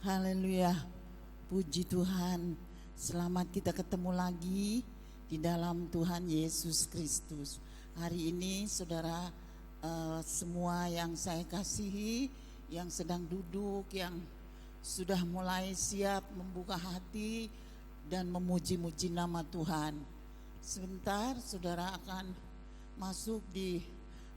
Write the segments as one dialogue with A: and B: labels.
A: Haleluya, puji Tuhan. Selamat kita ketemu lagi di dalam Tuhan Yesus Kristus. Hari ini saudara, semua yang saya kasihi, yang sedang duduk, yang sudah mulai siap membuka hati dan memuji-muji nama Tuhan. Sebentar saudara akan masuk di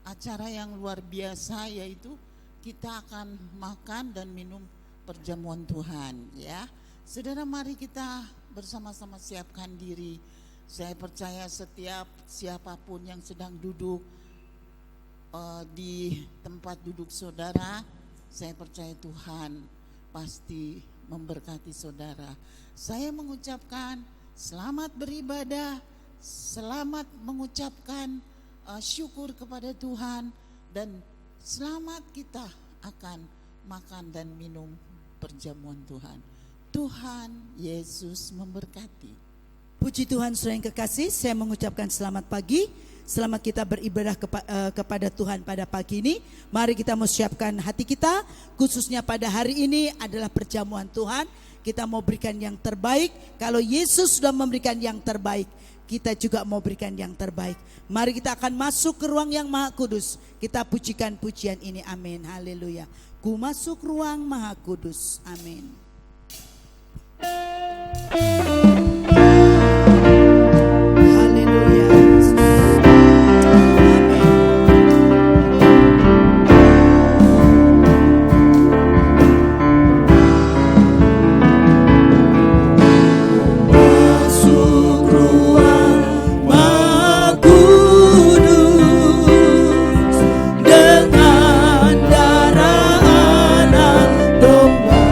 A: acara yang luar biasa, yaitu kita akan makan dan minum perjamuan Tuhan, ya. Saudara, mari kita bersama-sama siapkan diri. Saya percaya setiap siapapun yang sedang duduk di tempat duduk saudara, saya percaya Tuhan pasti memberkati saudara. Saya mengucapkan selamat beribadah, selamat mengucapkan syukur kepada Tuhan, dan selamat kita akan makan dan minum perjamuan Tuhan. Tuhan Yesus memberkati.
B: Puji Tuhan, saudara yang kekasih, saya mengucapkan selamat pagi. Selamat kita beribadah kepada Tuhan pada pagi ini. Mari kita mau siapkan hati kita, khususnya pada hari ini adalah perjamuan Tuhan. Kita mau berikan yang terbaik. Kalau Yesus sudah memberikan yang terbaik, kita juga mau berikan yang terbaik. Mari kita akan masuk ke ruang yang maha kudus. Kita pujikan pujian ini, amin, haleluya. Ku masuk ruang maha kudus, amin. Haleluya, Yesus.
C: Masuk ruang maha kudus dengan darah anak domba.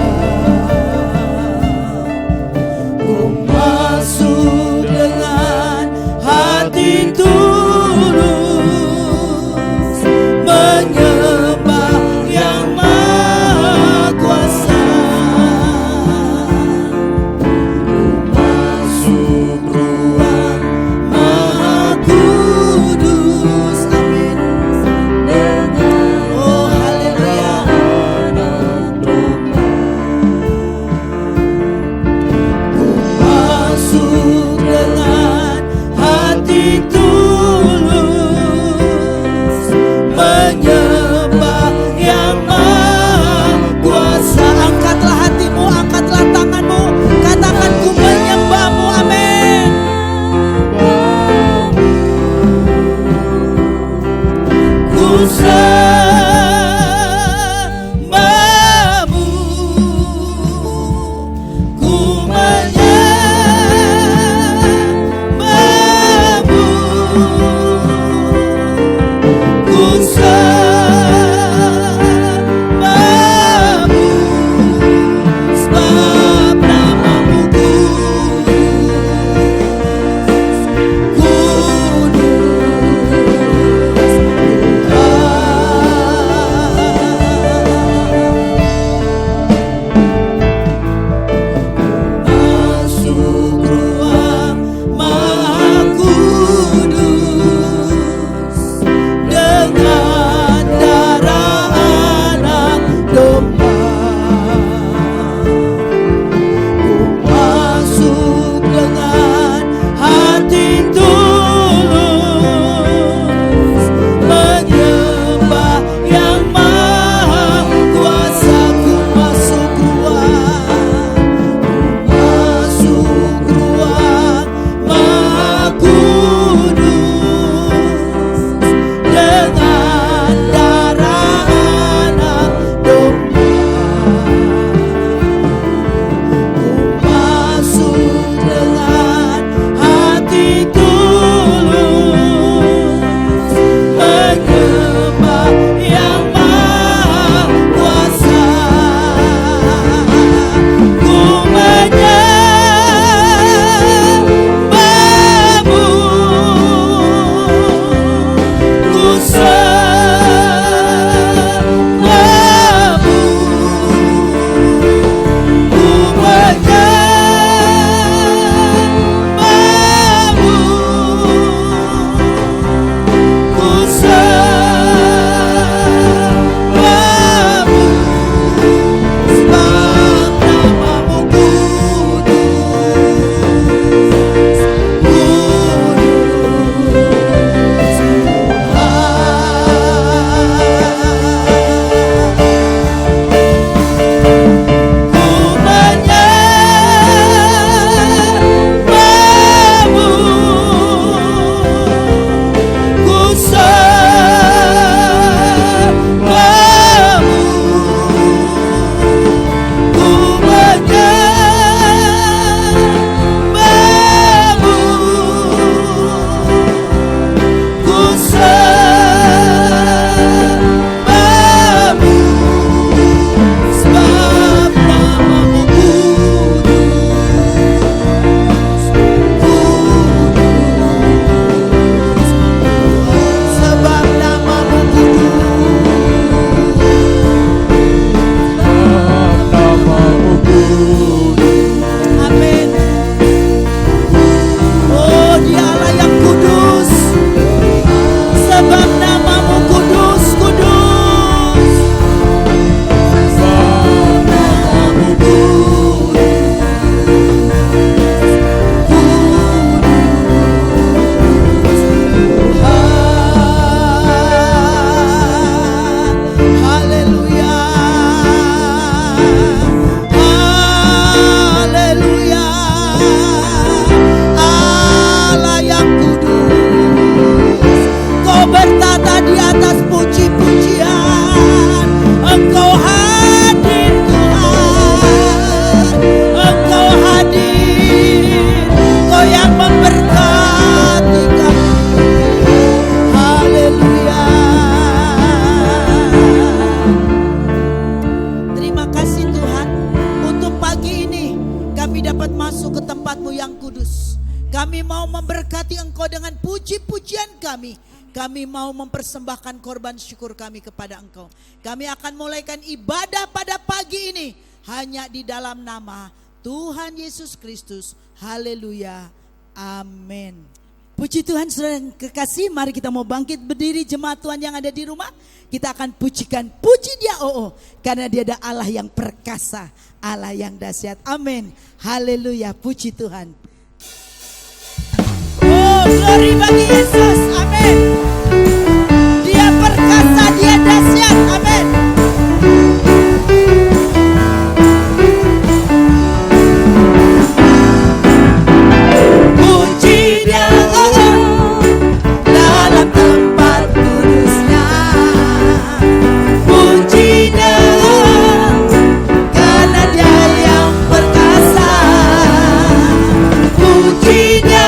B: dapat masuk ke tempat-Mu yang kudus. Kami mau memberkati Engkau dengan puji-pujian kami. Kami mau mempersembahkan korban syukur kami kepada Engkau. Kami akan mulaikan ibadah pada pagi ini hanya di dalam nama Tuhan Yesus Kristus. Haleluya. Amin. Puji Tuhan, saudara yang kekasih, mari kita mau bangkit berdiri jemaat Tuhan yang ada di rumah. Kita akan pujikan, puji Dia karena Dia ada Allah yang perkasa, Allah yang dahsyat. Amin. Haleluya, puji Tuhan. Oh, glory bagi Yesus. Amin. Dia perkasa, Dia dahsyat. Amin. Puji Dia dalam tempat kudusnya. Puji Dia karena Dia yang perkasa. Puji Dia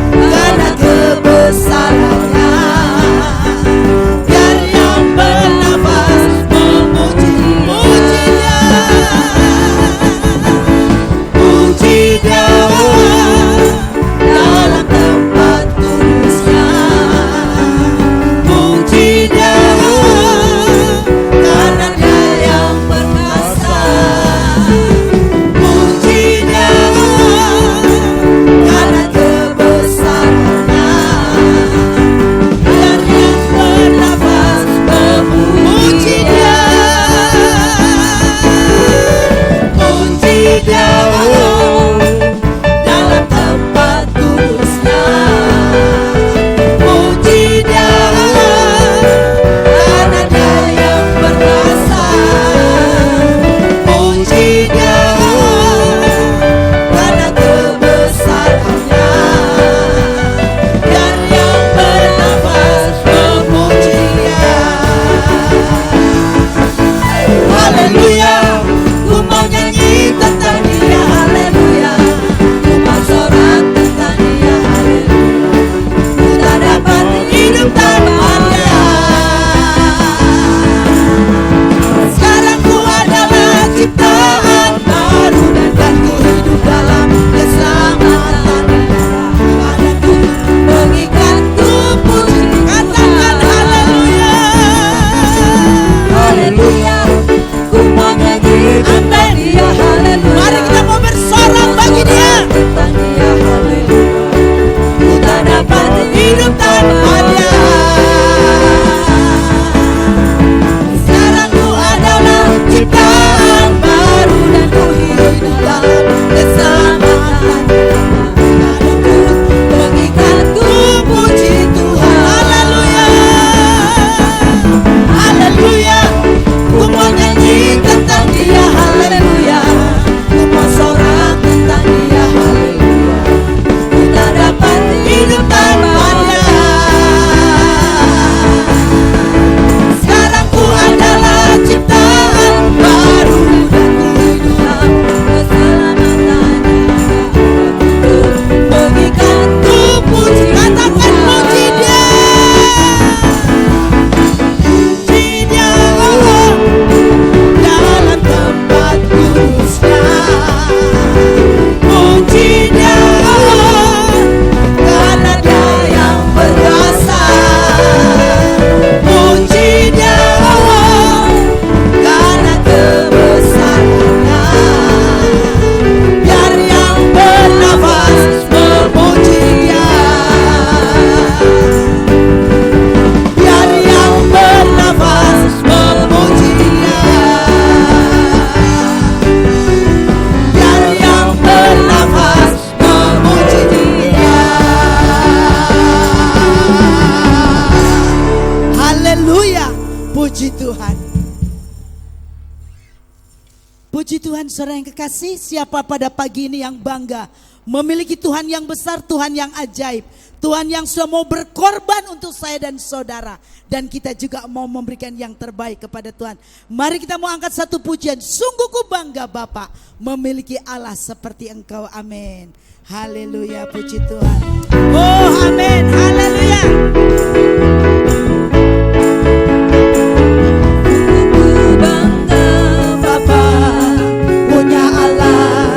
B: karena kebesarannya. Biar yang bernafas memuji. Puji Dia. Puji Dia dalam tempat kudusnya. Puji Dia karena Dia yang perkasa. Puji Dia karena kebesarannya. Biar yang bernafas memuji Dia. Puji Dia dalam tempat kudusnya. Puji Dia karena Dia yang perkasa. Puji Dia karena kebesarannya. Biar yang bernafas memuji Dia. Haleluya, ku mau nyanyi tentang Dia. Haleluya, ku mau sorak tentang Dia. Haleluya, ku tak dapat hidup tanpa Dia. Sekarang ku adalah ciptaan baru dan ku hidup dalam keselamatan Dia. Padaku mengikatku puji. Katakan haleluya. Haleluya, ku mau nyanyi tentang Dia. Haleluya, mari kita mau bersorak bagi Dia. Tentang Dia. Haleluya, ku tak dapat hidup tanpa Dia. Sekarang ku adalah ciptaan baru dan ku hidup dalam keselamatan Dia. Padaku mengikatku puji Tuhan. Haleluya. Haleluya, ku mau nyanyi tentang Dia. Haleluya, ku mau sorak tentang Dia. Haleluya, ku tak dapat hidup tanpa Dia. Sekarang ku adalah ciptaan baru dan ku hidup dalam keselamatan Dia. Mengikatku puji. Katakan puji Dia. Puji Dia dalam tempat kudusnya. Puji Dia karena Dia yang perkasa. Puji Dia karena kebesarannya. Biar yang bernafas memuji Dia. Biar yang bernafas memuji Dia. Biar yang bernafas memuji Dia. Haleluya, puji Tuhan. Puji Tuhan, saudara yang kekasih, siapa pada pagi ini yang bangga memiliki Tuhan yang besar, Tuhan yang ajaib, Tuhan yang sudah mau berkorban untuk saya dan saudara. Dan kita juga mau memberikan yang terbaik kepada Tuhan. Mari kita mau angkat satu pujian. Sungguh ku bangga Bapa memiliki Allah seperti Engkau. Amin. Haleluya, puji Tuhan. Oh amin, haleluya. Ku bangga Bapa punya Allah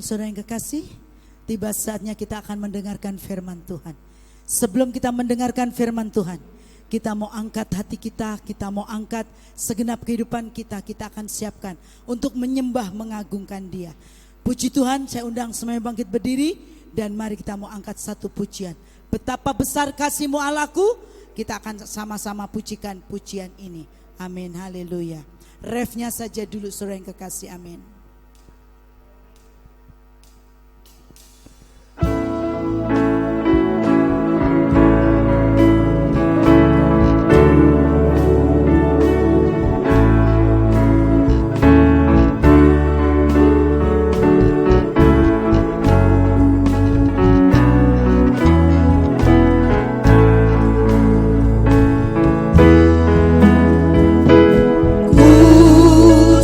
B: saudara yang kekasih, tiba saatnya kita akan mendengarkan firman Tuhan. Sebelum kita mendengarkan firman Tuhan, kita mau angkat hati kita mau angkat segenap kehidupan kita akan siapkan untuk menyembah, mengagungkan Dia. Puji Tuhan, saya undang semuanya bangkit berdiri dan mari kita mau angkat satu pujian. Betapa besar kasih-Mu Allahku, kita akan sama-sama pujikan pujian ini. Amin, haleluya. Refnya saja dulu saudara yang kekasih, amin.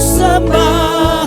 C: Sembah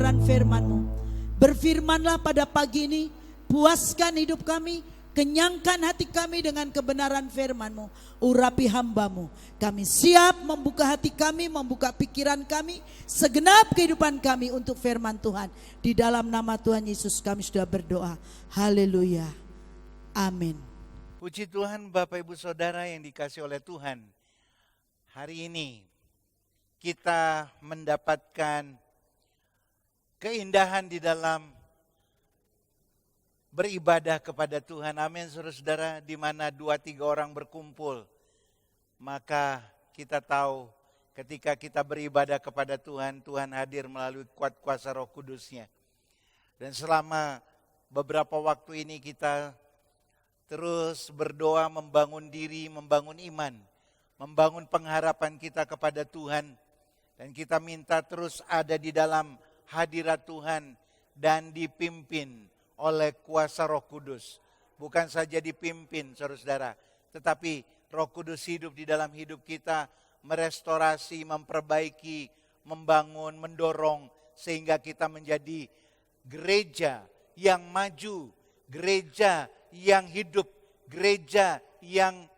B: kebenaran firman-Mu. Berfirmanlah pada pagi ini, puaskan hidup kami, kenyangkan hati kami dengan kebenaran firman-Mu. Urapi hamba-Mu. Kami siap membuka hati kami, membuka pikiran kami, segenap kehidupan kami untuk firman Tuhan. Di dalam nama Tuhan Yesus kami sudah berdoa. Haleluya. Amin.
D: Puji Tuhan Bapak Ibu Saudara yang dikasihi oleh Tuhan. Hari ini kita mendapatkan keindahan di dalam beribadah kepada Tuhan. Amin, saudara-saudara, di mana 2-3 orang berkumpul, maka kita tahu ketika kita beribadah kepada Tuhan, Tuhan hadir melalui kuat kuasa Roh Kudus-Nya. Dan selama beberapa waktu ini kita terus berdoa membangun diri, membangun iman, membangun pengharapan kita kepada Tuhan. Dan kita minta terus ada di dalam hadirat Tuhan dan dipimpin oleh kuasa Roh Kudus. Bukan saja dipimpin saudara-saudara, tetapi Roh Kudus hidup di dalam hidup kita, merestorasi, memperbaiki, membangun, mendorong, sehingga kita menjadi gereja yang maju, gereja yang hidup, gereja yang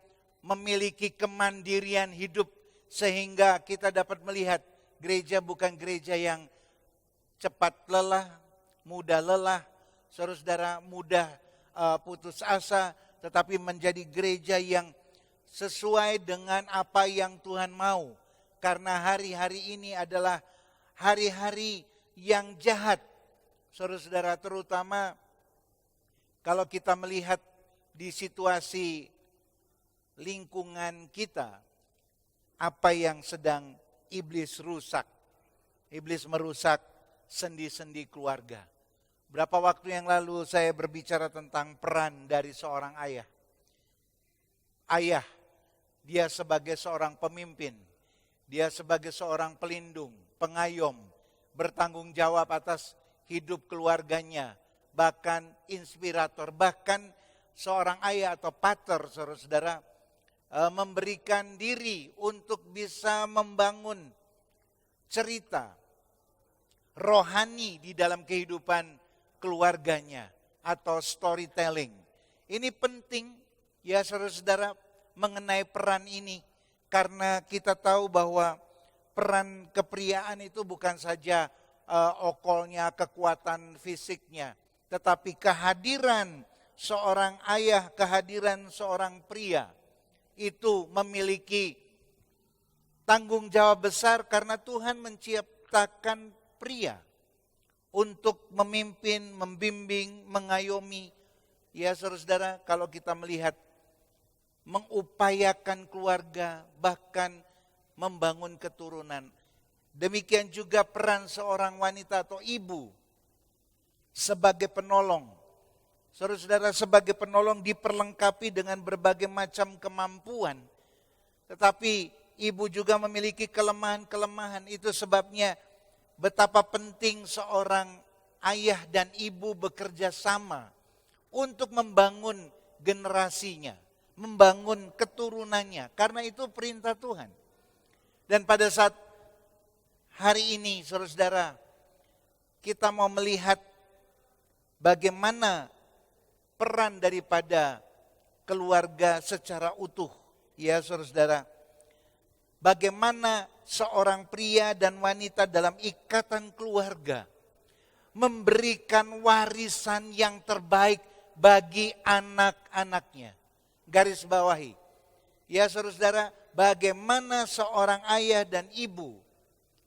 D: memiliki kemandirian hidup, sehingga kita dapat melihat gereja bukan gereja yang cepat lelah, mudah lelah, saudara-saudara, mudah putus asa, tetapi menjadi gereja yang sesuai dengan apa yang Tuhan mau. Karena hari-hari ini adalah hari-hari yang jahat, saudara-saudara, terutama kalau kita melihat di situasi lingkungan kita, apa yang sedang iblis rusak. Iblis merusak sendi-sendi keluarga. Berapa waktu yang lalu saya berbicara tentang peran dari seorang ayah. Ayah, dia sebagai seorang pemimpin, dia sebagai seorang pelindung, pengayom, bertanggung jawab atas hidup keluarganya, bahkan inspirator, bahkan seorang ayah atau pater, saudara-saudara, memberikan diri untuk bisa membangun cerita rohani di dalam kehidupan keluarganya atau storytelling. Ini penting ya saudara-saudara mengenai peran ini, karena kita tahu bahwa peran kepriaan itu bukan saja okolnya, kekuatan fisiknya, tetapi kehadiran seorang ayah, kehadiran seorang pria itu memiliki tanggung jawab besar, karena Tuhan menciptakan pria untuk memimpin, membimbing, mengayomi. Ya saudara-saudara, kalau kita melihat mengupayakan keluarga, bahkan membangun keturunan. Demikian juga peran seorang wanita atau ibu sebagai penolong. Saudara-saudara, sebagai penolong diperlengkapi dengan berbagai macam kemampuan. Tetapi ibu juga memiliki kelemahan-kelemahan. Itu sebabnya betapa penting seorang ayah dan ibu bekerja sama untuk membangun generasinya, membangun keturunannya, karena itu perintah Tuhan. Dan pada saat hari ini, saudara-saudara, kita mau melihat bagaimana peran daripada keluarga secara utuh. Ya saudara-saudara, bagaimana seorang pria dan wanita dalam ikatan keluarga memberikan warisan yang terbaik bagi anak-anaknya. Garis bawahi. Ya saudara-saudara, bagaimana seorang ayah dan ibu,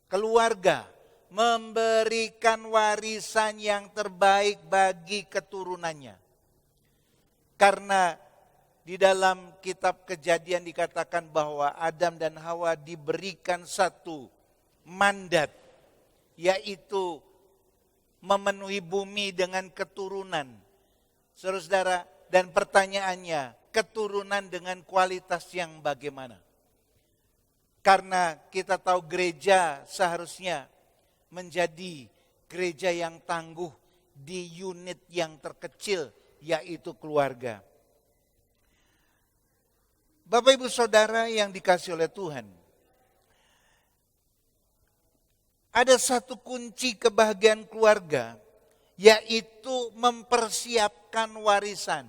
D: keluarga, memberikan warisan yang terbaik bagi keturunannya. Karena di dalam kitab Kejadian dikatakan bahwa Adam dan Hawa diberikan satu mandat, yaitu memenuhi bumi dengan keturunan. Saudara-saudara, dan pertanyaannya, keturunan dengan kualitas yang bagaimana? Karena kita tahu gereja seharusnya menjadi gereja yang tangguh di unit yang terkecil, yaitu keluarga. Bapak Ibu Saudara yang dikasihi oleh Tuhan, ada satu kunci kebahagiaan keluarga, yaitu mempersiapkan warisan.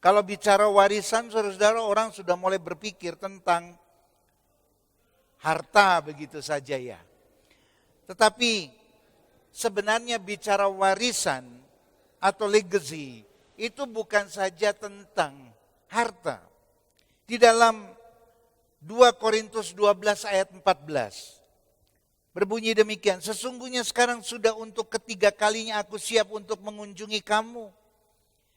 D: Kalau bicara warisan, saudara-saudara, orang sudah mulai berpikir tentang harta begitu saja ya. Tetapi sebenarnya bicara warisan atau legacy itu bukan saja tentang harta. Di dalam 2 Korintus 12 ayat 14 berbunyi demikian, sesungguhnya sekarang sudah untuk ketiga kalinya aku siap untuk mengunjungi kamu,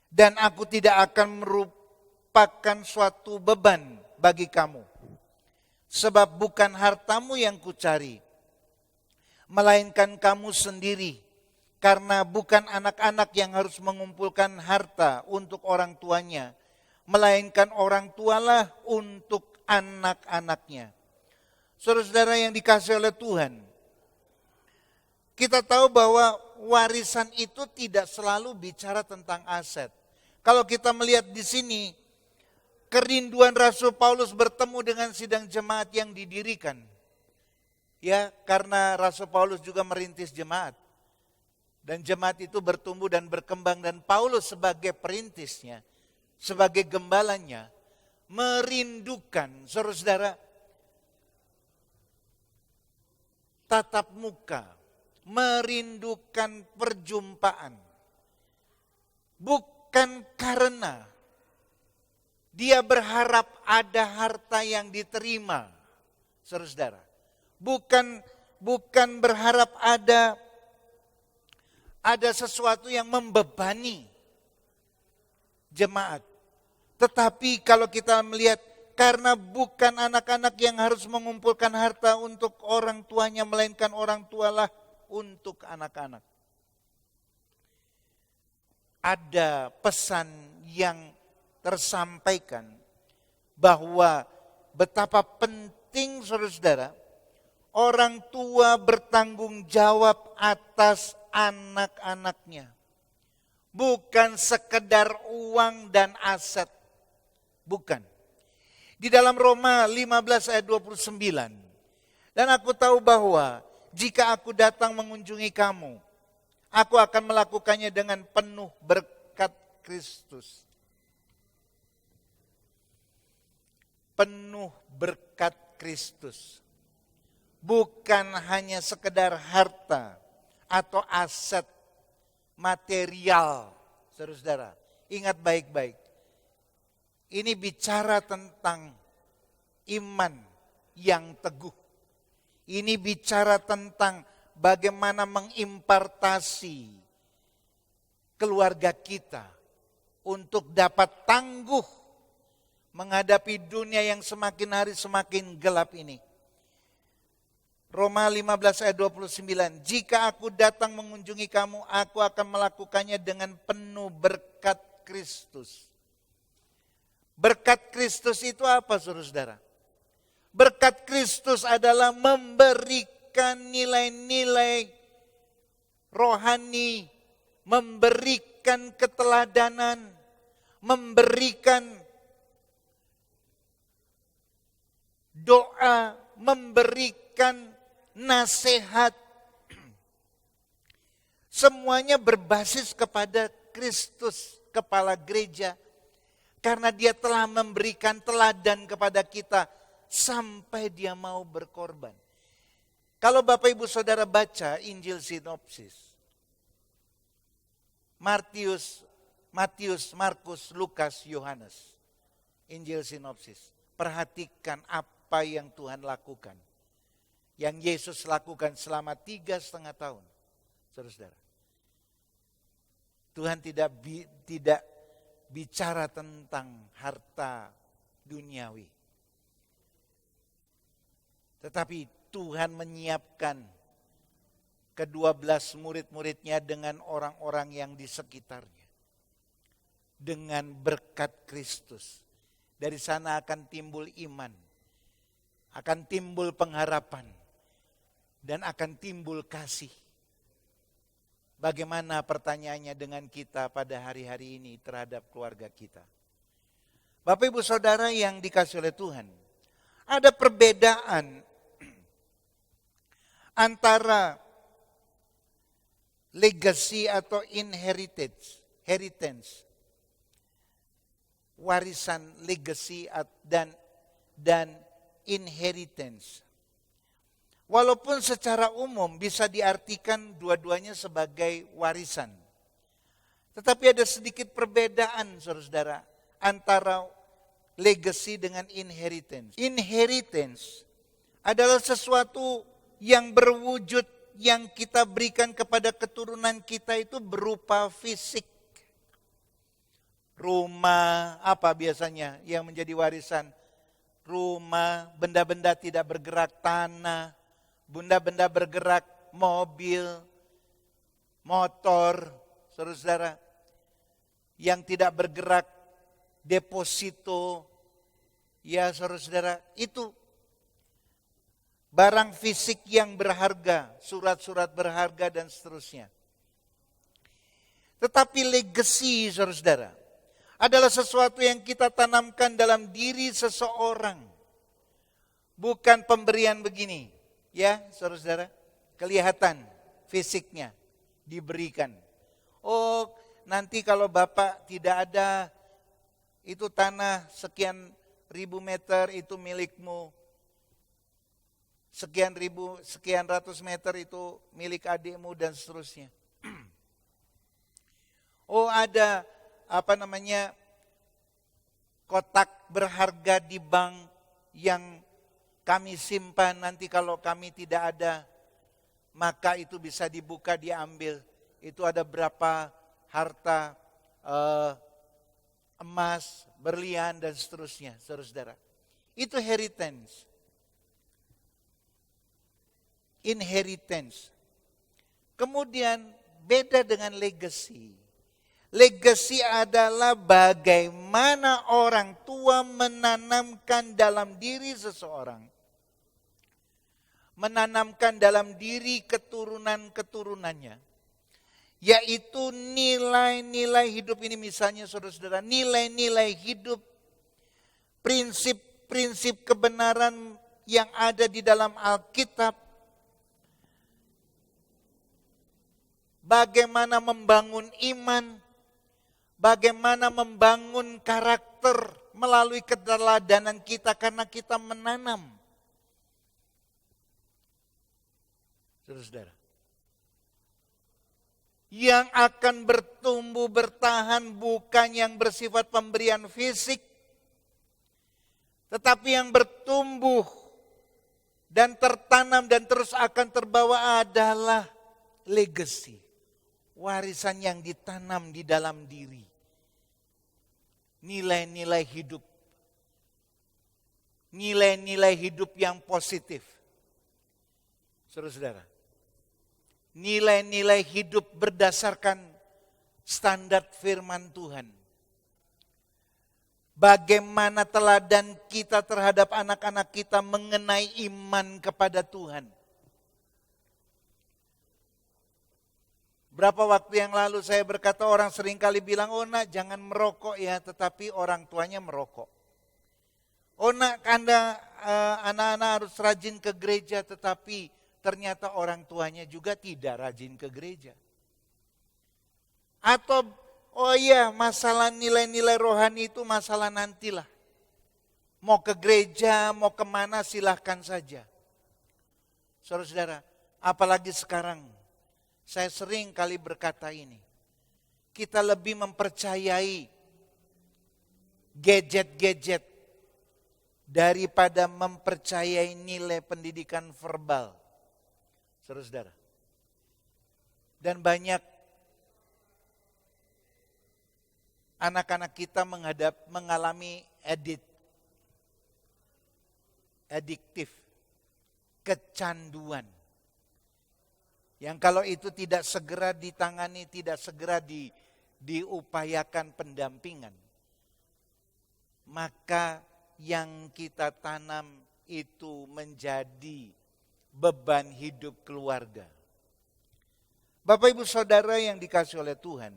D: dan aku tidak akan merupakan suatu beban bagi kamu. Sebab bukan hartamu yang kucari, melainkan kamu sendiri. Karena bukan anak-anak yang harus mengumpulkan harta untuk orang tuanya, melainkan orang tualah untuk anak-anaknya. Saudara-saudara yang dikasihi oleh Tuhan, kita tahu bahwa warisan itu tidak selalu bicara tentang aset. Kalau kita melihat di sini, kerinduan Rasul Paulus bertemu dengan sidang jemaat yang didirikan. Ya, karena Rasul Paulus juga merintis jemaat. Dan jemaat itu bertumbuh dan berkembang, dan Paulus sebagai perintisnya, sebagai gembalanya, merindukan, saudara-saudara, tatap muka, merindukan perjumpaan. Bukan karena dia berharap ada harta yang diterima, saudara-saudara. Bukan berharap ada sesuatu yang membebani jemaat. Tetapi kalau kita melihat, karena bukan anak-anak yang harus mengumpulkan harta untuk orang tuanya, melainkan orang tualah untuk anak-anak. Ada pesan yang tersampaikan bahwa betapa penting, saudara-saudara, orang tua bertanggung jawab atas anak-anaknya. Bukan sekedar uang dan aset. Bukan. Di dalam Roma 15 ayat 29. Dan aku tahu bahwa jika aku datang mengunjungi kamu, aku akan melakukannya dengan penuh berkat Kristus. Penuh berkat Kristus. Bukan hanya sekedar harta atau aset material, saudara-saudara. Ingat baik-baik. Ini bicara tentang iman yang teguh. Ini bicara tentang bagaimana mengimpartasi keluarga kita untuk dapat tangguh menghadapi dunia yang semakin hari semakin gelap ini. Roma 15 ayat 29, jika aku datang mengunjungi kamu, aku akan melakukannya dengan penuh berkat Kristus. Berkat Kristus itu apa, saudara-saudara? Berkat Kristus adalah memberikan nilai-nilai rohani, memberikan keteladanan, memberikan doa, memberikan nasihat. Semuanya berbasis kepada Kristus, kepala gereja. Karena dia telah memberikan teladan kepada kita sampai dia mau berkorban. Kalau Bapak Ibu Saudara baca Injil sinopsis, Matius, Markus, Lukas, Yohanes. Injil sinopsis. Perhatikan apa yang Tuhan lakukan. Yang Yesus lakukan selama 3,5 tahun. Saudara-saudara. Tuhan tidak bicara tentang harta duniawi. Tetapi Tuhan menyiapkan ke-12 murid-muridnya dengan orang-orang yang di sekitarnya. Dengan berkat Kristus. Dari sana akan timbul iman. Akan timbul pengharapan. Dan akan timbul kasih. Bagaimana pertanyaannya dengan kita pada hari-hari ini terhadap keluarga kita? Bapak Ibu Saudara yang dikasihi oleh Tuhan. Ada perbedaan antara legacy atau inheritance, warisan legacy dan inheritance. Walaupun secara umum bisa diartikan dua-duanya sebagai warisan. Tetapi ada sedikit perbedaan saudara-saudara antara legacy dengan inheritance. Inheritance adalah sesuatu yang berwujud yang kita berikan kepada keturunan kita itu berupa fisik. Rumah, apa biasanya yang menjadi warisan? Rumah, benda-benda tidak bergerak, tanah, benda-benda bergerak, mobil, motor, saudara-saudara. Yang tidak bergerak, deposito, ya saudara-saudara, itu barang fisik yang berharga, surat-surat berharga dan seterusnya. Tetapi legacy, saudara-saudara, adalah sesuatu yang kita tanamkan dalam diri seseorang. Bukan pemberian begini, ya saudara-saudara, kelihatan fisiknya diberikan. Oh, nanti kalau Bapak tidak ada, itu tanah sekian ribu meter itu milikmu. Sekian ratus meter itu milik adikmu dan seterusnya. Oh, ada kotak berharga di bank yang kami simpan, nanti kalau kami tidak ada, maka itu bisa dibuka, diambil. Itu ada berapa harta, emas, berlian dan seterusnya, saudara-saudara. Itu inheritance. Kemudian beda dengan legacy. Legacy adalah bagaimana orang tua menanamkan dalam diri seseorang. Menanamkan dalam diri keturunan-keturunannya. Yaitu nilai-nilai hidup ini, misalnya saudara-saudara, nilai-nilai hidup, prinsip-prinsip kebenaran yang ada di dalam Alkitab. Bagaimana membangun iman, bagaimana membangun karakter melalui keteladanan kita karena kita menanam. Saudara-saudara, yang akan bertumbuh bertahan bukan yang bersifat pemberian fisik, tetapi yang bertumbuh dan tertanam dan terus akan terbawa adalah legacy. Warisan yang ditanam di dalam diri. Nilai-nilai hidup. Nilai-nilai hidup yang positif. Saudara-saudara, nilai-nilai hidup berdasarkan standar firman Tuhan. Bagaimana teladan kita terhadap anak-anak kita mengenai iman kepada Tuhan. Berapa waktu yang lalu saya berkata, orang seringkali bilang, oh nak jangan merokok ya, tetapi orang tuanya merokok. Oh nak, anak-anak harus rajin ke gereja, tetapi ternyata orang tuanya juga tidak rajin ke gereja. Atau, oh iya, masalah nilai-nilai rohani itu masalah nantilah. Mau ke gereja, mau kemana silahkan saja. Saudara-saudara, apalagi sekarang, saya sering kali berkata ini, kita lebih mempercayai gadget-gadget daripada mempercayai nilai pendidikan verbal. Saudara-saudara. Dan banyak anak-anak kita mengalami adiktif, kecanduan. Yang kalau itu tidak segera ditangani, tidak segera diupayakan pendampingan, maka yang kita tanam itu menjadi beban hidup keluarga. Bapak Ibu Saudara yang dikasihi oleh Tuhan,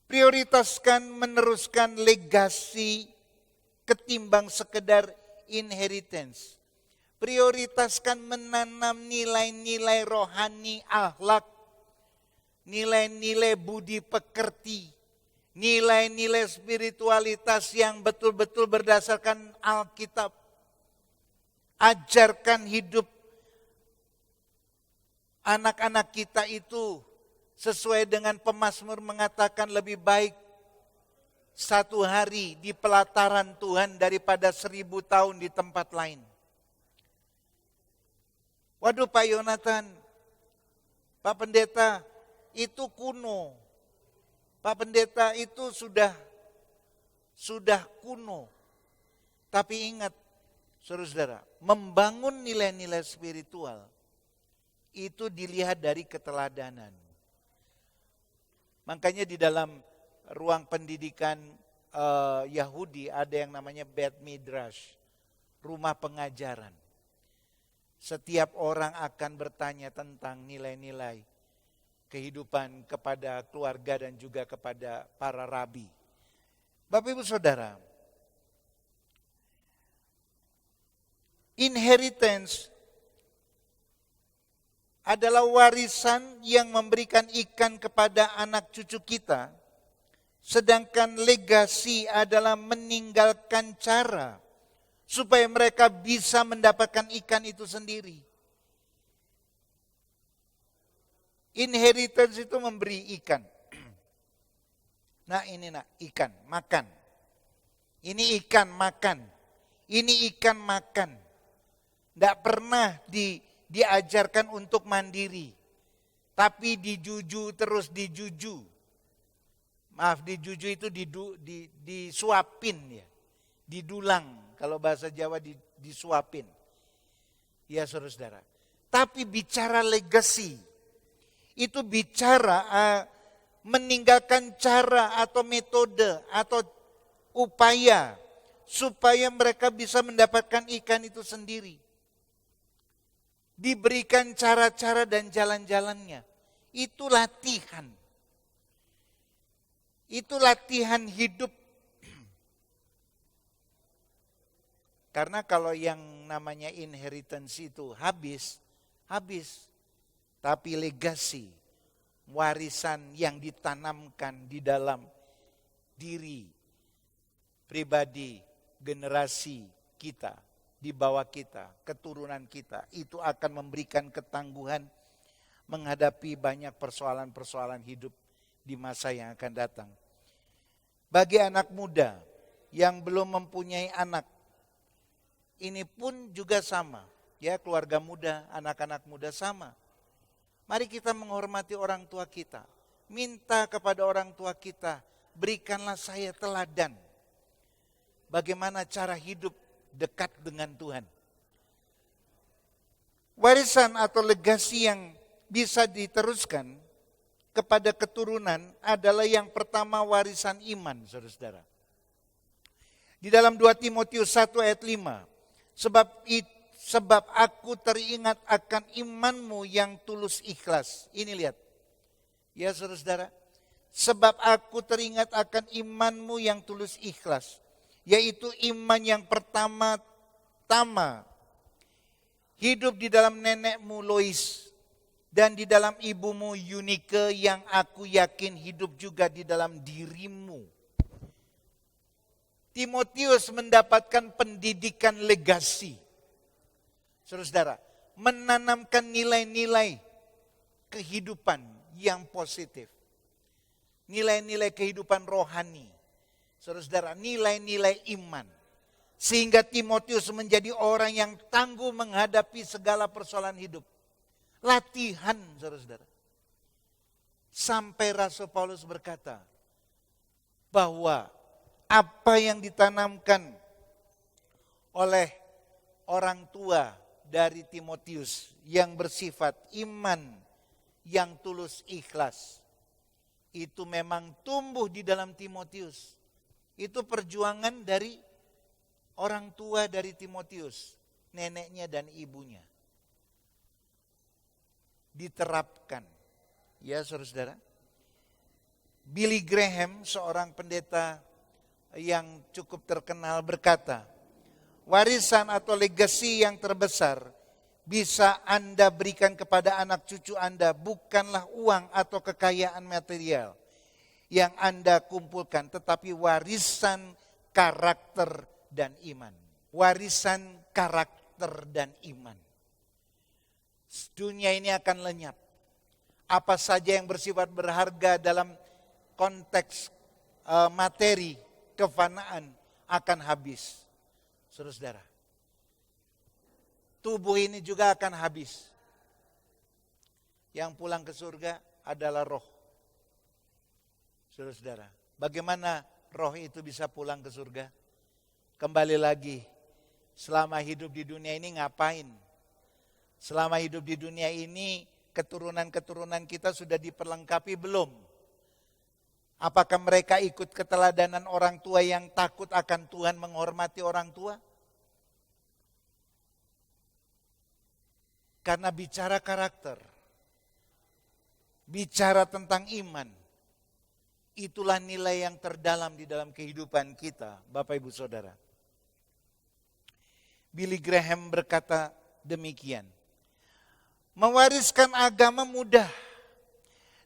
D: prioritaskan meneruskan legasi ketimbang sekedar inheritance. prioritaskan menanam nilai-nilai rohani, akhlak, nilai-nilai budi pekerti, nilai-nilai spiritualitas yang betul-betul berdasarkan Alkitab. Ajarkan hidup anak-anak kita itu sesuai dengan pemazmur mengatakan lebih baik satu hari di pelataran Tuhan daripada 1000 tahun di tempat lain. Waduh Pak Yonatan, Pak Pendeta itu kuno. Pak Pendeta itu sudah kuno. Tapi ingat saudara-saudara, membangun nilai-nilai spiritual itu dilihat dari keteladanan. Makanya di dalam ruang pendidikan Yahudi ada yang namanya Beit Midrash, rumah pengajaran. Setiap orang akan bertanya tentang nilai-nilai kehidupan kepada keluarga dan juga kepada para rabi. Bapak Ibu Saudara, inheritance adalah warisan yang memberikan ikan kepada anak cucu kita, sedangkan legasi adalah meninggalkan cara supaya mereka bisa mendapatkan ikan itu sendiri. Inheritance itu memberi ikan. Nah ini ikan, makan. Ini ikan, makan. Ini ikan, makan. Tidak pernah diajarkan untuk mandiri. Tapi dijuju terus dijuju. Maaf, dijuju itu disuapin ya. Didulang. Kalau bahasa Jawa disuapin. Ya saudara-saudara. Tapi bicara legacy. Itu bicara meninggalkan cara atau metode atau upaya. Supaya mereka bisa mendapatkan ikan itu sendiri. Diberikan cara-cara dan jalan-jalannya. Itu latihan. Itu latihan hidup. Karena kalau yang namanya inheritance itu habis. Tapi legasi, warisan yang ditanamkan di dalam diri, pribadi, generasi kita, di bawah kita, keturunan kita, itu akan memberikan ketangguhan menghadapi banyak persoalan-persoalan hidup di masa yang akan datang. Bagi anak muda yang belum mempunyai anak, ini pun juga sama, ya keluarga muda, anak-anak muda sama. Mari kita menghormati orang tua kita, minta kepada orang tua kita, berikanlah saya teladan. Bagaimana cara hidup dekat dengan Tuhan. Warisan atau legasi yang bisa diteruskan kepada keturunan adalah yang pertama warisan iman, saudara-saudara. Di dalam 2 Timotius 1 ayat 5, Sebab aku teringat akan imanmu yang tulus ikhlas. Ini lihat. Ya saudara-saudara. Sebab aku teringat akan imanmu yang tulus ikhlas. Yaitu iman yang pertama-tama. Hidup di dalam nenekmu Lois. Dan di dalam ibumu Eunike yang aku yakin hidup juga di dalam dirimu. Timotius mendapatkan pendidikan legasi. Saudara-saudara, menanamkan nilai-nilai kehidupan yang positif. Nilai-nilai kehidupan rohani. Saudara-saudara, nilai-nilai iman. Sehingga Timotius menjadi orang yang tangguh menghadapi segala persoalan hidup. Latihan, saudara-saudara. Sampai Rasul Paulus berkata bahwa apa yang ditanamkan oleh orang tua dari Timotius yang bersifat iman yang tulus ikhlas. Itu memang tumbuh di dalam Timotius. Itu perjuangan dari orang tua dari Timotius, neneknya dan ibunya. Diterapkan. Ya saudara-saudara. Billy Graham, seorang pendeta yang cukup terkenal berkata, warisan atau legasi yang terbesar bisa Anda berikan kepada anak cucu Anda bukanlah uang atau kekayaan material yang Anda kumpulkan, tetapi warisan karakter dan iman. Warisan karakter dan iman. Dunia ini akan lenyap. Apa saja yang bersifat berharga dalam konteks materi, kefanaan akan habis. Saudara-saudara, tubuh ini juga akan habis. Yang pulang ke surga adalah roh. Saudara-saudara, bagaimana roh itu bisa pulang ke surga? Kembali lagi, selama hidup di dunia ini ngapain? Selama hidup di dunia ini, keturunan-keturunan kita sudah diperlengkapi belum? Apakah mereka ikut keteladanan orang tua yang takut akan Tuhan, menghormati orang tua? Karena bicara karakter, bicara tentang iman, itulah nilai yang terdalam di dalam kehidupan kita, Bapak Ibu Saudara. Billy Graham berkata demikian, mewariskan agama mudah,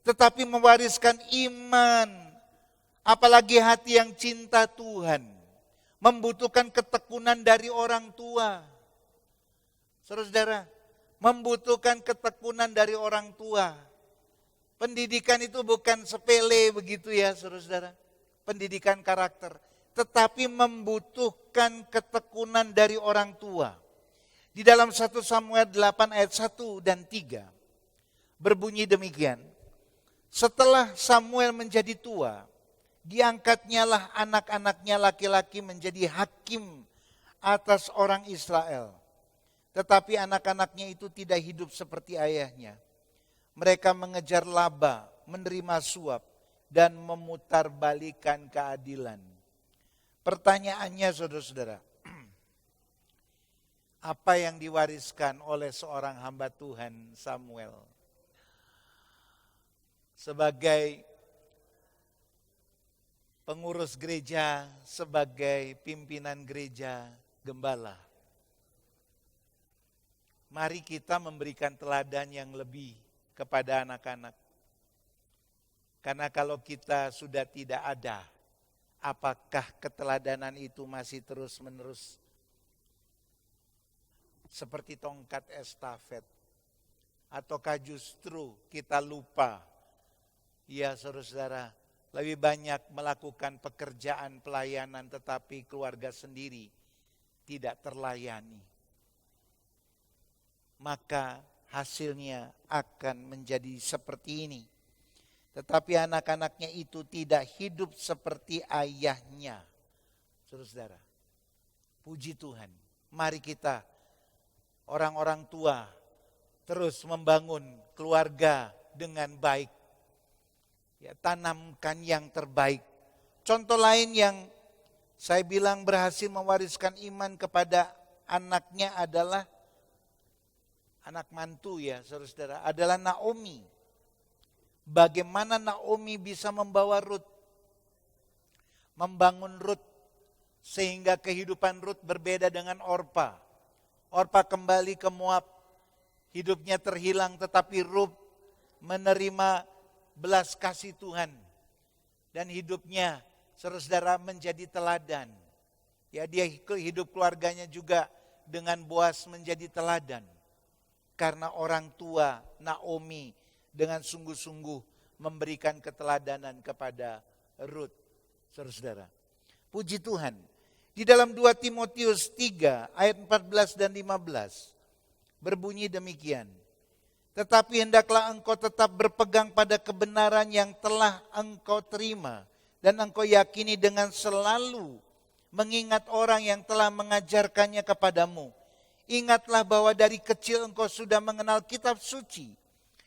D: tetapi mewariskan iman, apalagi hati yang cinta Tuhan, membutuhkan ketekunan dari orang tua. Saudara-saudara, membutuhkan ketekunan dari orang tua. Pendidikan itu bukan sepele begitu ya saudara-saudara. Pendidikan karakter. Tetapi membutuhkan ketekunan dari orang tua. Di dalam 1 Samuel 8 ayat 1 dan 3. Berbunyi demikian. Setelah Samuel menjadi tua, diangkatnya lah anak-anaknya laki-laki menjadi hakim atas orang Israel. Tetapi anak-anaknya itu tidak hidup seperti ayahnya. Mereka mengejar laba, menerima suap, dan memutarbalikan keadilan. Pertanyaannya saudara-saudara, apa yang diwariskan oleh seorang hamba Tuhan Samuel? Sebagai pengurus gereja, sebagai pimpinan gereja, gembala. Mari kita memberikan teladan yang lebih kepada anak-anak. Karena kalau kita sudah tidak ada, apakah keteladanan itu masih terus-menerus seperti tongkat estafet? Ataukah justru kita lupa? Ya saudara-saudara, lebih banyak melakukan pekerjaan pelayanan tetapi keluarga sendiri tidak terlayani. Maka hasilnya akan menjadi seperti ini. Tetapi anak-anaknya itu tidak hidup seperti ayahnya. Saudara-saudara, puji Tuhan. Mari kita orang-orang tua terus membangun keluarga dengan baik. Ya, tanamkan yang terbaik. Contoh lain yang saya bilang berhasil mewariskan iman kepada anaknya adalah anak mantu ya saudara-saudara, adalah Naomi. Bagaimana Naomi bisa membawa Ruth, membangun Ruth, sehingga kehidupan Ruth berbeda dengan Orpa. Orpa kembali ke Moab, hidupnya terhilang tetapi Ruth menerima belas kasih Tuhan. Dan hidupnya saudara-saudara menjadi teladan. Ya, dia hidup keluarganya juga dengan Boas menjadi teladan. Karena orang tua Naomi dengan sungguh-sungguh memberikan keteladanan kepada Ruth. Saudara-saudara, puji Tuhan. Di dalam 2 Timotius 3 ayat 14 dan 15 berbunyi demikian. Tetapi hendaklah engkau tetap berpegang pada kebenaran yang telah engkau terima dan engkau yakini dengan selalu mengingat orang yang telah mengajarkannya kepadamu. Ingatlah bahwa dari kecil engkau sudah mengenal kitab suci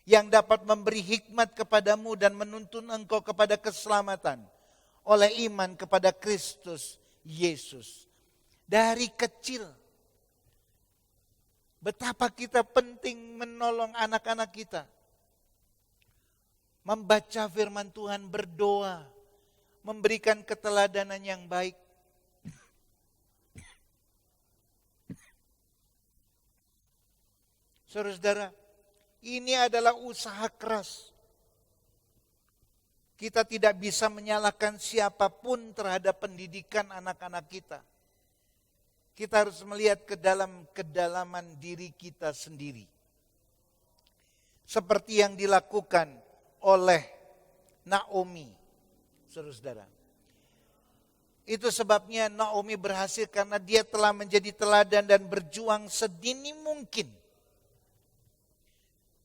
D: yang dapat memberi hikmat kepadamu dan menuntun engkau kepada keselamatan oleh iman kepada Kristus Yesus. Dari kecil, betapa kita penting menolong anak-anak kita. Membaca firman Tuhan, berdoa, memberikan keteladanan yang baik. Saudara-saudara, ini adalah usaha keras. Kita tidak bisa menyalahkan siapapun terhadap pendidikan anak-anak kita. Kita harus melihat ke dalam kedalaman diri kita sendiri. Seperti yang dilakukan oleh Naomi, saudara-saudara. Itu sebabnya Naomi berhasil karena dia telah menjadi teladan dan berjuang sedini mungkin.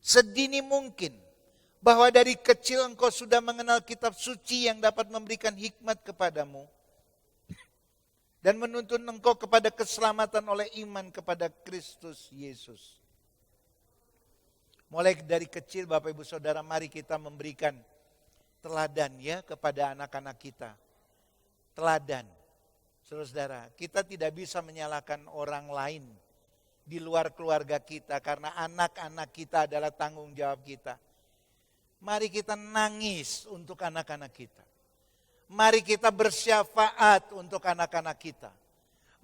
D: Sedini mungkin. Bahwa dari kecil engkau sudah mengenal kitab suci yang dapat memberikan hikmat kepadamu. Dan menuntun engkau kepada keselamatan oleh iman kepada Kristus Yesus. Mulai dari kecil Bapak Ibu Saudara, mari kita memberikan teladan ya kepada anak-anak kita. Teladan. Saudara-saudara, kita tidak bisa menyalahkan orang lain di luar keluarga kita karena anak-anak kita adalah tanggung jawab kita. Mari kita nangis untuk anak-anak kita. Mari kita bersyafaat untuk anak-anak kita.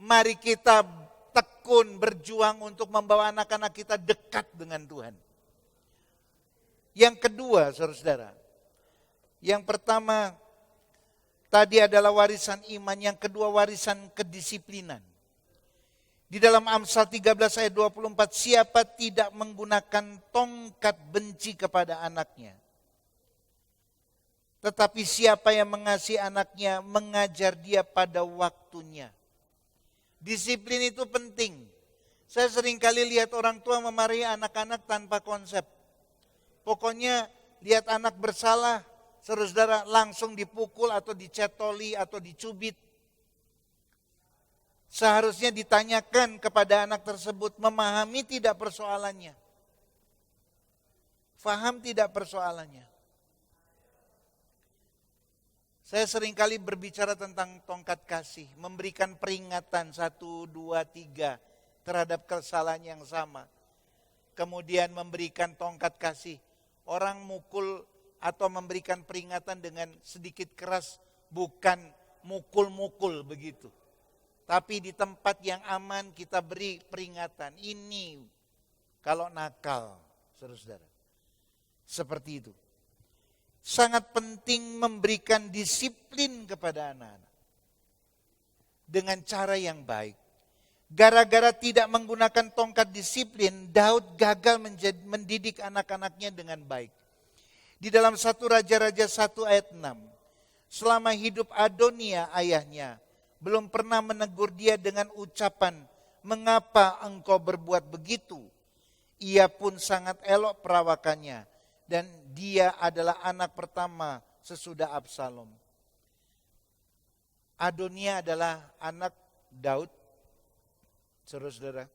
D: Mari kita tekun berjuang untuk membawa anak-anak kita dekat dengan Tuhan. Yang kedua, saudara-saudara. Yang pertama, tadi adalah warisan iman. Yang kedua, warisan kedisiplinan. Di dalam Amsal 13 ayat 24, siapa tidak menggunakan tongkat benci kepada anaknya. Tetapi siapa yang mengasihi anaknya, mengajar dia pada waktunya. Disiplin itu penting. Saya sering kali lihat orang tua memarahi anak-anak tanpa konsep. Pokoknya lihat anak bersalah, saudara langsung dipukul atau dicetoli atau dicubit. Seharusnya ditanyakan kepada anak tersebut, memahami tidak persoalannya. Faham tidak persoalannya. Saya seringkali berbicara tentang tongkat kasih, memberikan peringatan 1, 2, 3 terhadap kesalahan yang sama. Kemudian memberikan tongkat kasih. Orang mukul atau memberikan peringatan dengan sedikit keras, bukan mukul-mukul begitu. Tapi di tempat yang aman kita beri peringatan. Ini kalau nakal, saudara-saudara. Seperti itu. Sangat penting memberikan disiplin kepada anak-anak. Dengan cara yang baik. Gara-gara tidak menggunakan tongkat disiplin, Daud gagal mendidik anak-anaknya dengan baik. Di dalam 1 Raja-Raja 1 ayat 6. Selama hidup Adonia ayahnya, belum pernah menegur dia dengan ucapan, mengapa engkau berbuat begitu? Ia pun sangat elok perawakannya. Dan dia adalah anak pertama sesudah Absalom. Adonia adalah anak Daud, saudara-saudara.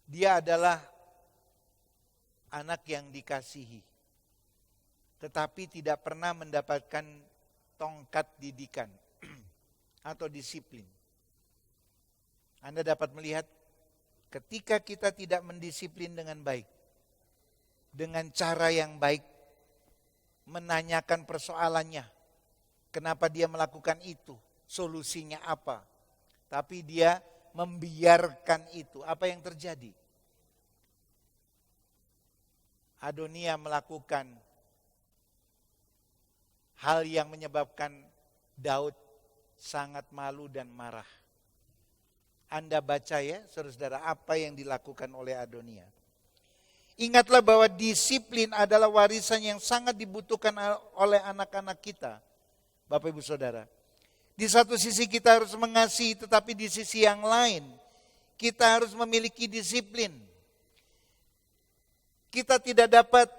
D: Dia adalah anak yang dikasihi. Tetapi tidak pernah mendapatkan tongkat didikan atau disiplin. Anda dapat melihat ketika kita tidak mendisiplin dengan baik, dengan cara yang baik, menanyakan persoalannya, kenapa dia melakukan itu, solusinya apa. Tapi dia membiarkan itu, apa yang terjadi? Adonia melakukan hal yang menyebabkan Daud sangat malu dan marah. Anda baca ya, saudara-saudara, apa yang dilakukan oleh Adonia. Ingatlah bahwa disiplin adalah warisan yang sangat dibutuhkan oleh anak-anak kita. Bapak Ibu Saudara. Di satu sisi kita harus mengasihi, tetapi di sisi yang lain kita harus memiliki disiplin. Kita tidak dapat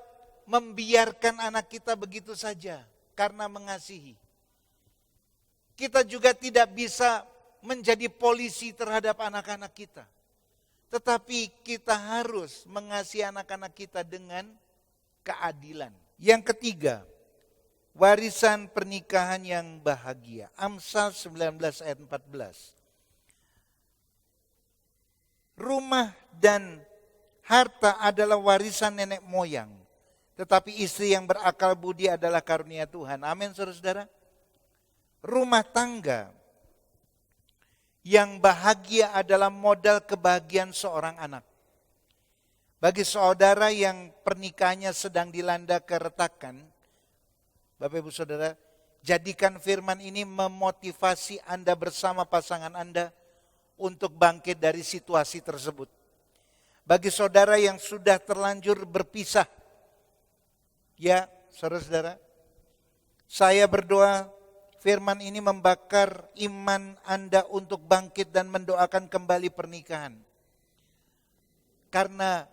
D: membiarkan anak kita begitu saja karena mengasihi. Kita juga tidak bisa menjadi polisi terhadap anak-anak kita. Tetapi kita harus mengasihi anak-anak kita dengan keadilan. Yang ketiga, warisan pernikahan yang bahagia. Amsal 19 ayat 14. Rumah dan harta adalah warisan nenek moyang. Tetapi istri yang berakal budi adalah karunia Tuhan. Amin, saudara-saudara. Rumah tangga yang bahagia adalah modal kebahagiaan seorang anak. Bagi saudara yang pernikahannya sedang dilanda keretakan, Bapak Ibu Saudara, jadikan firman ini memotivasi Anda bersama pasangan Anda untuk bangkit dari situasi tersebut. Bagi saudara yang sudah terlanjur berpisah, ya saudara-saudara, saya berdoa firman ini membakar iman Anda untuk bangkit dan mendoakan kembali pernikahan. Karena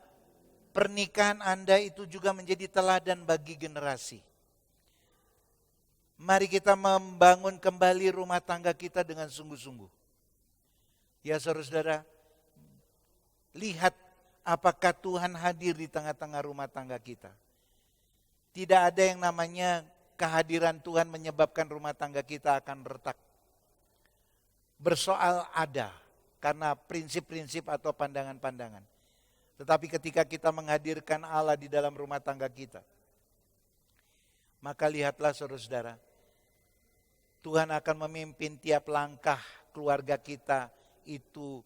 D: pernikahan Anda itu juga menjadi teladan bagi generasi. Mari kita membangun kembali rumah tangga kita dengan sungguh-sungguh. Ya saudara-saudara, lihat apakah Tuhan hadir di tengah-tengah rumah tangga kita. Tidak ada yang namanya kehadiran Tuhan menyebabkan rumah tangga kita akan retak. Bersoal ada, karena prinsip-prinsip atau pandangan-pandangan. Tetapi ketika kita menghadirkan Allah di dalam rumah tangga kita, maka lihatlah saudara-saudara, Tuhan akan memimpin tiap langkah keluarga kita itu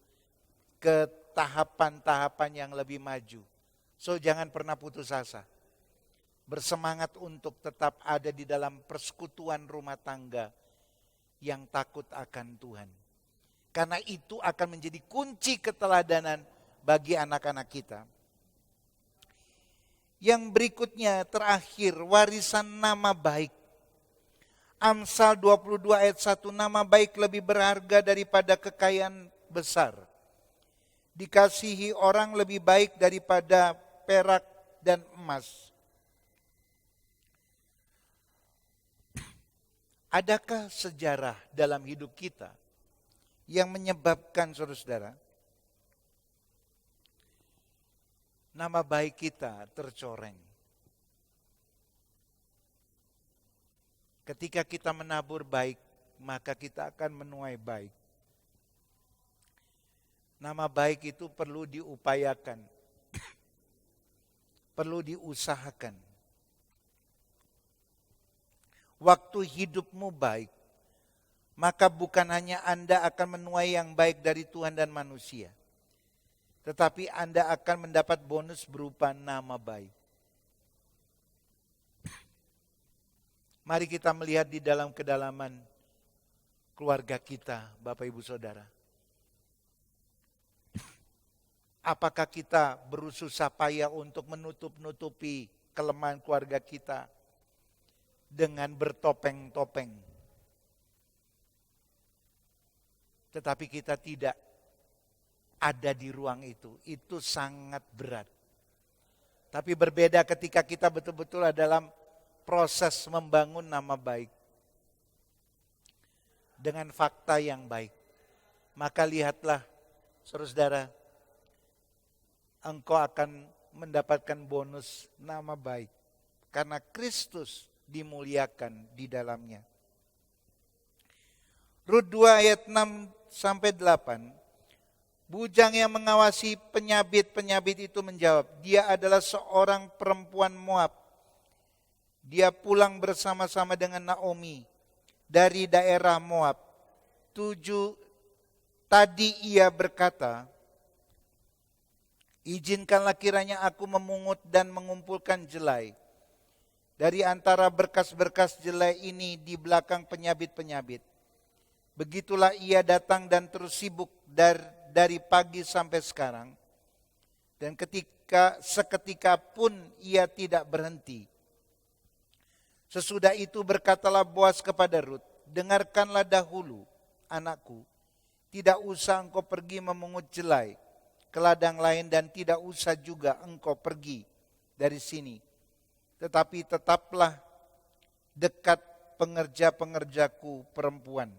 D: ke tahapan-tahapan yang lebih maju. So jangan pernah putus asa. Bersemangat untuk tetap ada di dalam persekutuan rumah tangga yang takut akan Tuhan. Karena itu akan menjadi kunci keteladanan bagi anak-anak kita. Yang berikutnya terakhir, warisan nama baik. Amsal 22 ayat 1, nama baik lebih berharga daripada kekayaan besar. Dikasihi orang lebih baik daripada perak dan emas. Adakah sejarah dalam hidup kita yang menyebabkan saudara-saudara nama baik kita tercoreng? Ketika kita menabur baik, maka kita akan menuai baik. Nama baik itu perlu diupayakan, perlu diusahakan. Waktu hidupmu baik, maka bukan hanya Anda akan menuai yang baik dari Tuhan dan manusia, tetapi Anda akan mendapat bonus berupa nama baik. Mari kita melihat di dalam kedalaman keluarga kita, Bapak Ibu Saudara. Apakah kita berusaha payah untuk menutup-nutupi kelemahan keluarga kita dengan bertopeng-topeng? Tetapi kita tidak ada di ruang itu sangat berat. Tapi berbeda ketika kita betul-betul dalam proses membangun nama baik dengan fakta yang baik. Maka lihatlah saudara-saudara, engkau akan mendapatkan bonus nama baik karena Kristus dimuliakan di dalamnya. Rut 2 ayat 6 sampai 8. Bujang yang mengawasi penyabit-penyabit itu menjawab, dia adalah seorang perempuan Moab. Dia pulang bersama-sama dengan Naomi dari daerah Moab. Tadi ia berkata, izinkanlah kiranya aku memungut dan mengumpulkan jelai dari antara berkas-berkas jelai ini di belakang penyabit-penyabit. Begitulah ia datang dan terus sibuk dari pagi sampai sekarang. Dan seketika pun ia tidak berhenti. Sesudah itu berkatalah Boas kepada Rut, dengarkanlah dahulu anakku, tidak usah engkau pergi memungut jelai ke ladang lain dan tidak usah juga engkau pergi dari sini. Tetapi tetaplah dekat pengerja-pengerjaku perempuan.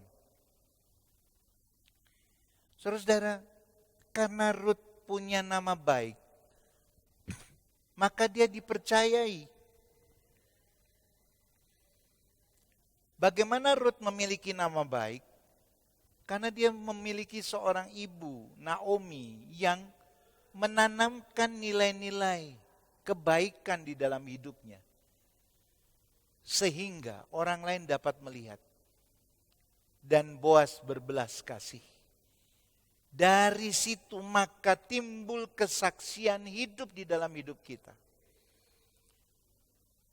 D: Saudara-saudara, karena Rut punya nama baik, maka dia dipercayai. Bagaimana Rut memiliki nama baik? Karena dia memiliki seorang ibu, Naomi, yang menanamkan nilai-nilai kebaikan di dalam hidupnya. Sehingga orang lain dapat melihat. Dan Boas berbelas kasih. Dari situ maka timbul kesaksian hidup di dalam hidup kita.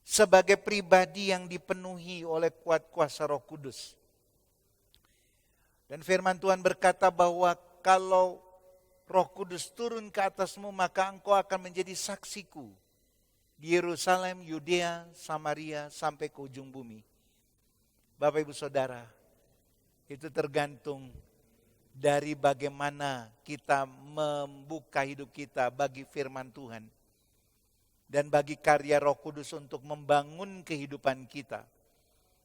D: Sebagai pribadi yang dipenuhi oleh kuat kuasa Roh Kudus. Dan firman Tuhan berkata bahwa kalau Roh Kudus turun ke atasmu, maka engkau akan menjadi saksiku di Yerusalem, Yudea, Samaria, sampai ke ujung bumi. Bapak Ibu Saudara, itu tergantung dari bagaimana kita membuka hidup kita bagi firman Tuhan. Dan bagi karya Roh Kudus untuk membangun kehidupan kita.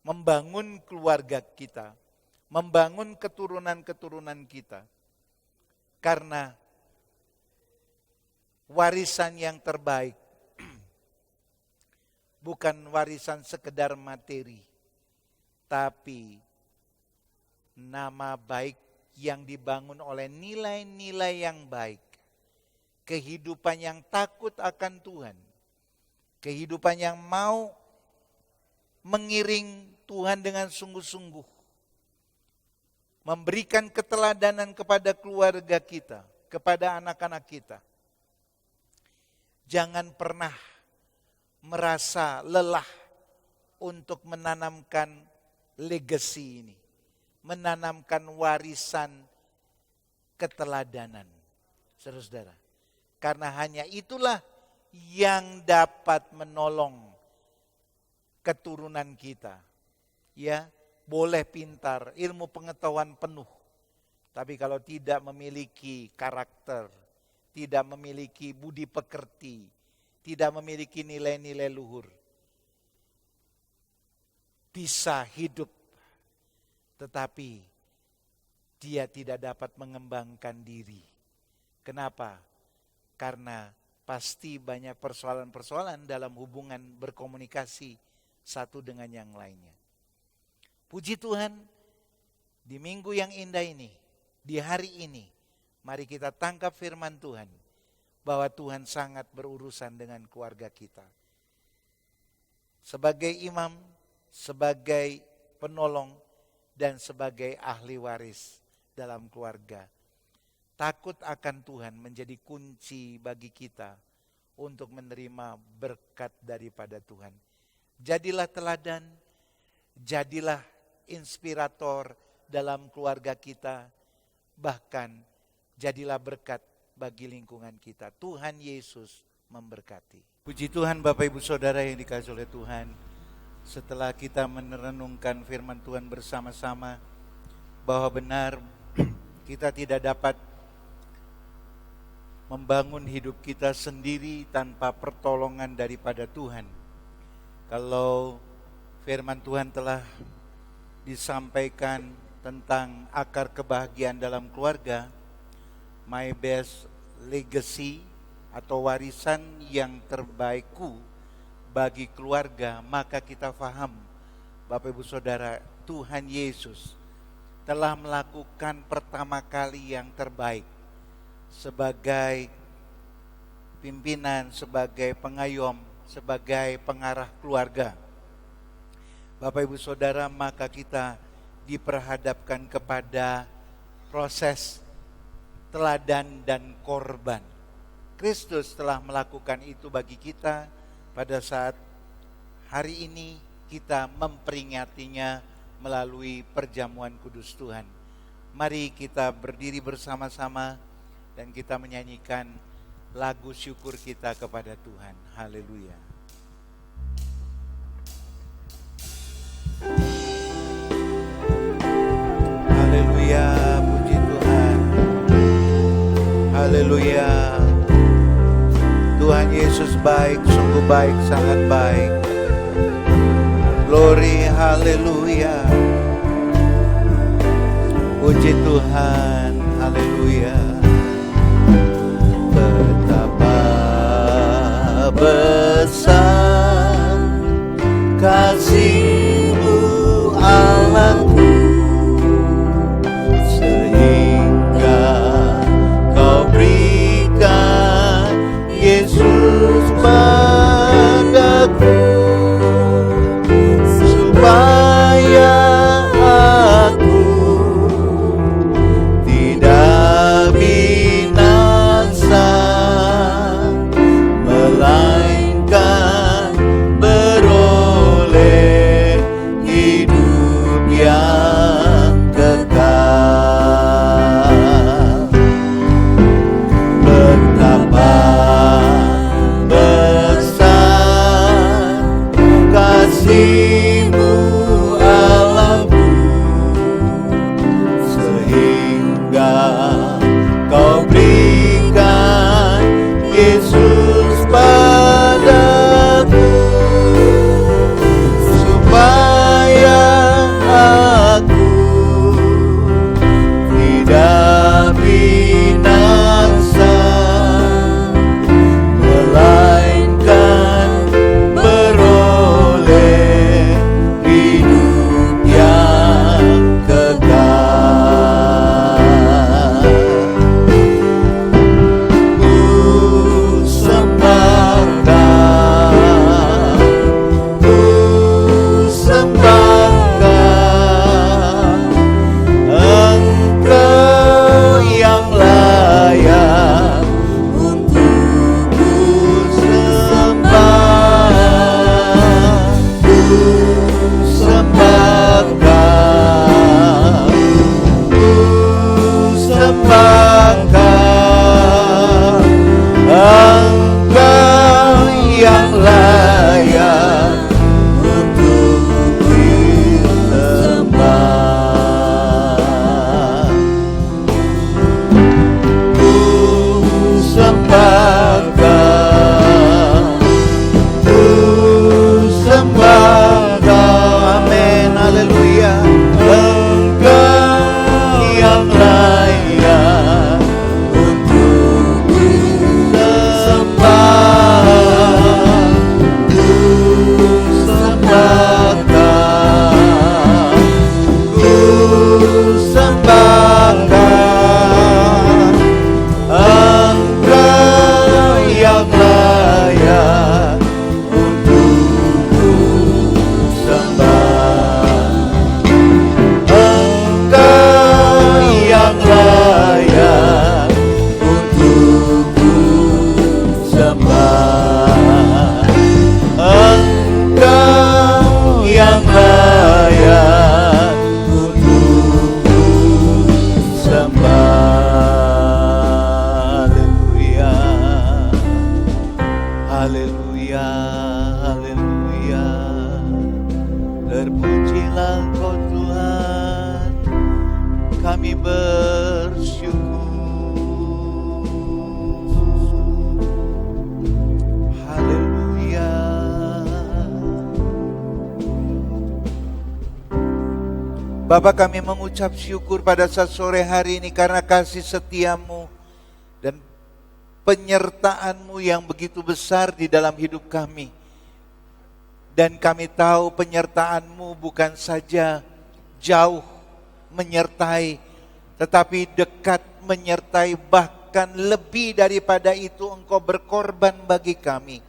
D: Membangun keluarga kita. Membangun keturunan-keturunan kita. Karena warisan yang terbaik bukan warisan sekedar materi, tapi nama baik yang dibangun oleh nilai-nilai yang baik. Kehidupan yang takut akan Tuhan. Kehidupan yang mau mengiring Tuhan dengan sungguh-sungguh. Memberikan keteladanan kepada keluarga kita, kepada anak-anak kita. Jangan pernah merasa lelah untuk menanamkan legacy ini. Menanamkan warisan keteladanan. Saudara-saudara. Karena hanya itulah yang dapat menolong keturunan kita. Ya, boleh pintar, ilmu pengetahuan penuh. Tapi kalau tidak memiliki karakter, tidak memiliki budi pekerti, tidak memiliki nilai-nilai luhur, bisa hidup, tetapi dia tidak dapat mengembangkan diri. Kenapa? Karena pasti banyak persoalan-persoalan dalam hubungan berkomunikasi satu dengan yang lainnya. Puji Tuhan, di minggu yang indah ini, di hari ini, mari kita tangkap firman Tuhan, bahwa Tuhan sangat berurusan dengan keluarga kita. Sebagai imam, sebagai penolong, dan sebagai ahli waris dalam keluarga. Takut akan Tuhan menjadi kunci bagi kita untuk menerima berkat daripada Tuhan. Jadilah teladan, jadilah inspirator dalam keluarga kita, bahkan jadilah berkat bagi lingkungan kita. Tuhan Yesus memberkati. Puji Tuhan Bapak Ibu Saudara yang dikasihi oleh Tuhan. Setelah kita merenungkan firman Tuhan bersama-sama, bahwa benar kita tidak dapat membangun hidup kita sendiri tanpa pertolongan daripada Tuhan. Kalau firman Tuhan telah disampaikan tentang akar kebahagiaan dalam keluarga, my best legacy atau warisan yang terbaikku bagi keluarga, maka kita faham Bapak Ibu Saudara, Tuhan Yesus telah melakukan pertama kali yang terbaik sebagai pimpinan, sebagai pengayom, sebagai pengarah keluarga. Bapak Ibu Saudara, maka kita diperhadapkan kepada proses teladan dan korban. Kristus telah melakukan itu bagi kita pada saat hari ini kita memperingatinya melalui perjamuan kudus Tuhan. Mari kita berdiri bersama-sama dan kita menyanyikan lagu syukur kita kepada Tuhan. Haleluya. Haleluya, puji Tuhan. Haleluya. Tuhan Yesus baik, sungguh baik, sangat baik. Glory, haleluya. Puji Tuhan, haleluya. Betapa besar kasih-Mu Allahku, sehingga Kau berikan Yesus padaku, supaya aku tidak bersyukur. Haleluya. Bapa, kami mengucap syukur pada saat sore hari ini karena kasih setiamu dan penyertaan-Mu yang begitu besar di dalam hidup kami. Dan kami tahu penyertaan-Mu bukan saja jauh menyertai, tetapi dekat menyertai, bahkan lebih daripada itu Engkau berkorban bagi kami.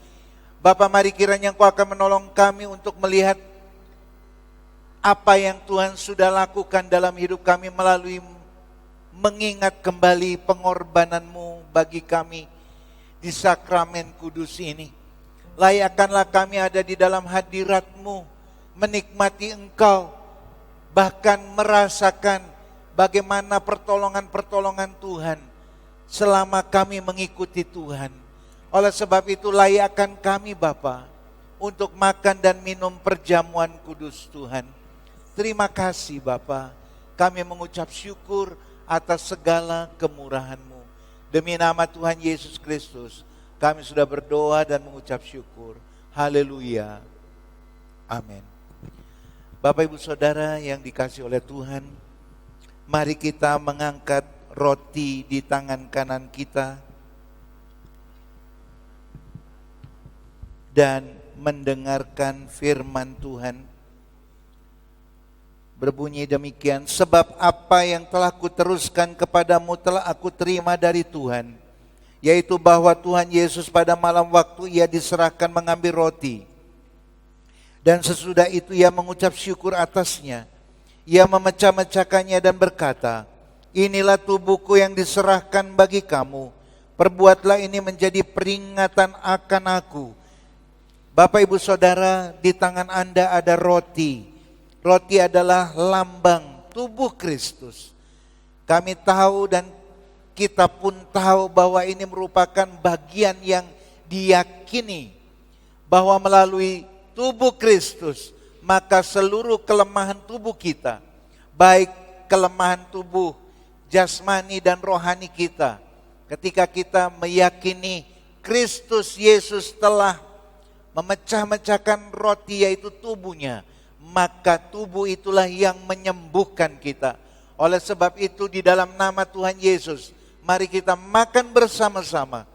D: Bapa, mari kiranya Engkau akan menolong kami untuk melihat apa yang Tuhan sudah lakukan dalam hidup kami melalui mengingat kembali pengorbanan-Mu bagi kami di sakramen kudus ini. Layakkanlah kami ada di dalam hadirat-Mu, menikmati Engkau, bahkan merasakan bagaimana pertolongan-pertolongan Tuhan selama kami mengikuti Tuhan. Oleh sebab itu layakkan kami Bapa untuk makan dan minum perjamuan kudus Tuhan. Terima kasih Bapa, kami mengucap syukur atas segala kemurahan-Mu. Demi nama Tuhan Yesus Kristus, kami sudah berdoa dan mengucap syukur. Haleluya. Amin. Bapak Ibu Saudara yang dikasihi oleh Tuhan, mari kita mengangkat roti di tangan kanan kita dan mendengarkan firman Tuhan. Berbunyi demikian, sebab apa yang telah kuteruskan kepadamu telah aku terima dari Tuhan, yaitu bahwa Tuhan Yesus pada malam waktu Ia diserahkan mengambil roti, dan sesudah itu Ia mengucap syukur atasnya. Ia memecah-mecahkannya dan berkata, inilah tubuhku yang diserahkan bagi kamu, perbuatlah ini menjadi peringatan akan aku. Bapak Ibu Saudara, di tangan Anda ada roti. Roti adalah lambang tubuh Kristus. Kami tahu dan kita pun tahu bahwa ini merupakan bagian yang diyakini bahwa melalui tubuh Kristus, maka seluruh kelemahan tubuh kita, baik kelemahan tubuh jasmani dan rohani kita, ketika kita meyakini Kristus Yesus telah memecah-mecahkan roti yaitu tubuhnya, maka tubuh itulah yang menyembuhkan kita. Oleh sebab itu di dalam nama Tuhan Yesus, mari kita makan bersama-sama.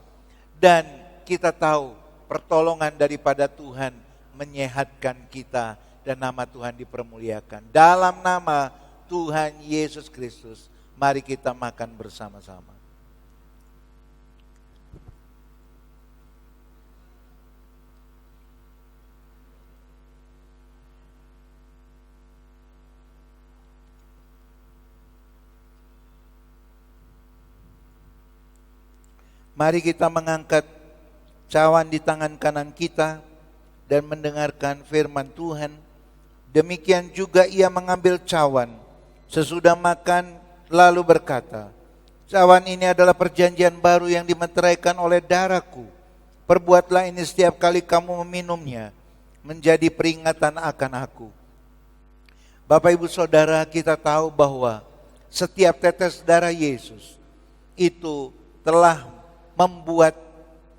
D: Dan kita tahu pertolongan daripada Tuhan menyehatkan kita dan nama Tuhan dipermuliakan. Dalam nama Tuhan Yesus Kristus, mari kita makan bersama-sama. Mari kita mengangkat cawan di tangan kanan kita dan mendengarkan firman Tuhan. Demikian juga Ia mengambil cawan sesudah makan lalu berkata, cawan ini adalah perjanjian baru yang dimeteraikan oleh darahku. Perbuatlah ini setiap kali kamu meminumnya, menjadi peringatan akan aku. Bapak Ibu Saudara, kita tahu bahwa setiap tetes darah Yesus itu telah membuat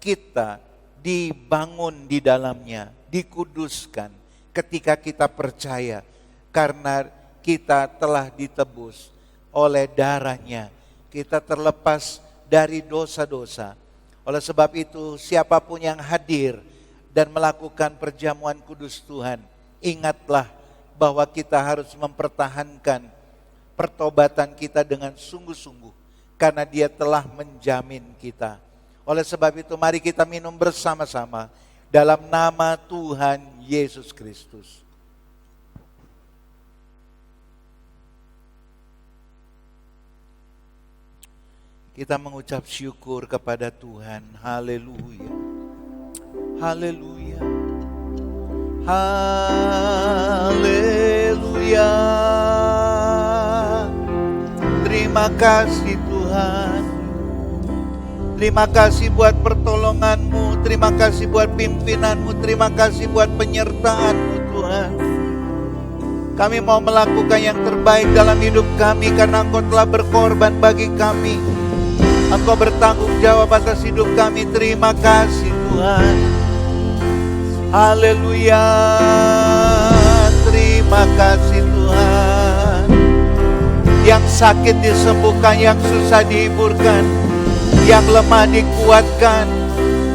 D: kita dibangun di dalamnya, dikuduskan ketika kita percaya, karena kita telah ditebus oleh darahnya, kita terlepas dari dosa-dosa. Oleh sebab itu siapapun yang hadir dan melakukan perjamuan kudus Tuhan, ingatlah bahwa kita harus mempertahankan pertobatan kita dengan sungguh-sungguh, karena Dia telah menjamin kita. Oleh sebab itu mari kita minum bersama-sama dalam nama Tuhan Yesus Kristus. Kita mengucap syukur kepada Tuhan. Haleluya. Haleluya. Haleluya. Terima kasih Tuhan. Terima kasih buat pertolongan-Mu, terima kasih buat pimpinan-Mu, terima kasih buat penyertaan-Mu Tuhan. Kami mau melakukan yang terbaik dalam hidup kami karena Engkau telah berkorban bagi kami. Engkau bertanggung jawab atas hidup kami. Terima kasih Tuhan. Haleluya. Terima kasih Tuhan. Yang sakit disembuhkan, yang susah dihiburkan, yang lemah dikuatkan.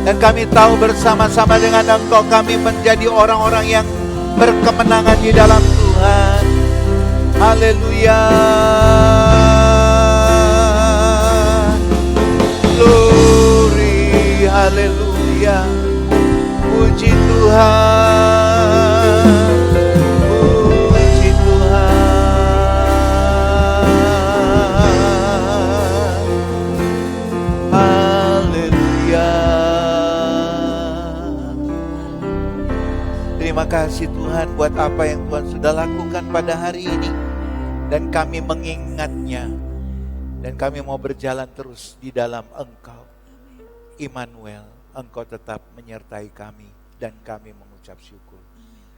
D: Dan kami tahu bersama-sama dengan Engkau kami menjadi orang-orang yang berkemenangan di dalam Tuhan. Haleluya. Glory, haleluya. Puji Tuhan. Puji Tuhan. Haleluya. Terima kasih Tuhan buat apa yang Tuhan sudah lakukan pada hari ini. Dan kami mengingatnya. Dan kami mau berjalan terus di dalam Engkau. Immanuel, Engkau tetap menyertai kami. Dan kami mengucap syukur.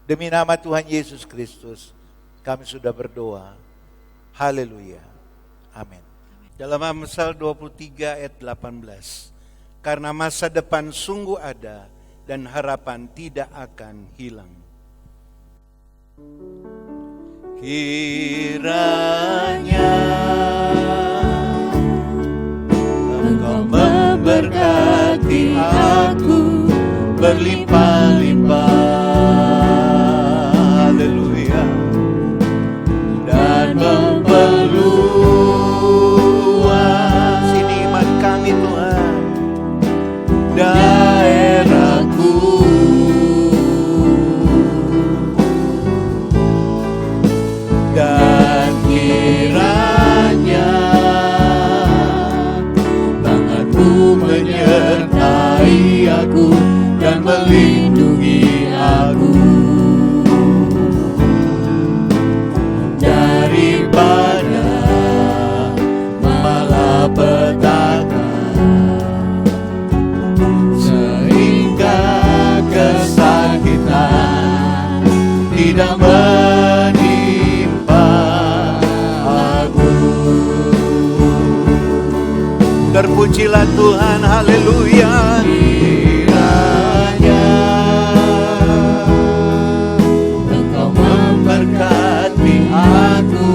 D: Demi nama Tuhan Yesus Kristus, kami sudah berdoa. Haleluya. Amin. Dalam Amsal 23 ayat 18. Karena masa depan sungguh ada dan harapan tidak akan hilang. Kiranya Engkau memberkati aku berlimpah-limpah, haleluya, dan memperluas, ini iman kami Tuhan, daerahku, dan kiranya menyertai aku dan melindungi aku daripada malapetaka, sehingga kesakitan tidak menimpa aku. Terpujilah Tuhan, haleluya. Kiranya Engkau memberkati aku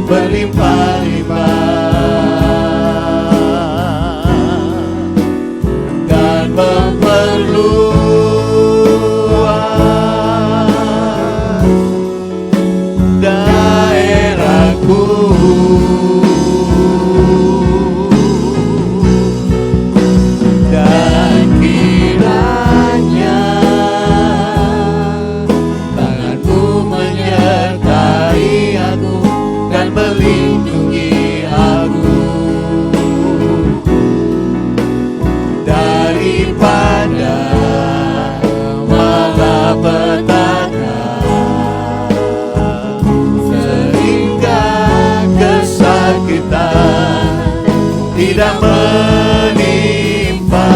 D: berlimpah-limpah dan memperluas daerahku. Melindungi aku daripada malapetaka, sehingga kesakitan tidak menimpa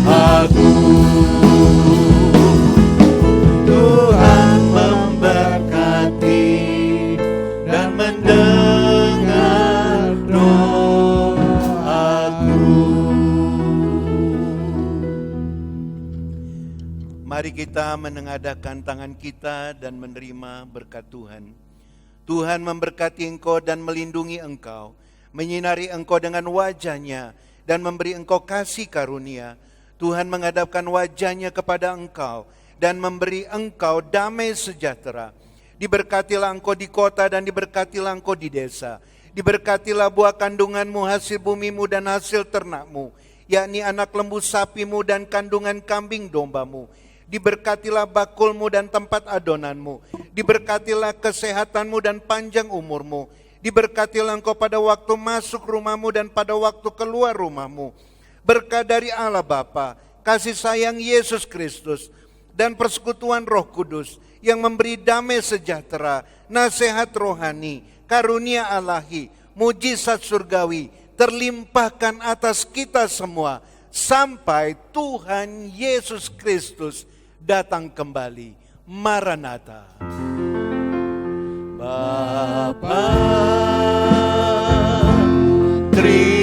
D: aku. Tuhan memberkati dan mendengar doaku. Mari kita menengadahkan tangan kita dan menerima berkat Tuhan. Tuhan memberkati engkau dan melindungi engkau, menyinari engkau dengan wajah-Nya dan memberi engkau kasih karunia. Tuhan menghadapkan wajah-Nya kepada engkau dan memberi engkau damai sejahtera. Diberkatilah engkau di kota dan diberkatilah engkau di desa. Diberkatilah buah kandunganmu, hasil bumimu dan hasil ternakmu, yakni anak lembu sapimu dan kandungan kambing dombamu. Diberkatilah bakulmu dan tempat adonanmu. Diberkatilah kesehatanmu dan panjang umurmu. Diberkatilah engkau pada waktu masuk rumahmu dan pada waktu keluar rumahmu. Berkat dari Allah Bapa, kasih sayang Yesus Kristus, dan persekutuan Roh Kudus yang memberi damai sejahtera, nasihat rohani, karunia Ilahi, mujizat surgawi terlimpahkan atas kita semua sampai Tuhan Yesus Kristus datang kembali. Maranatha. Bapa, terima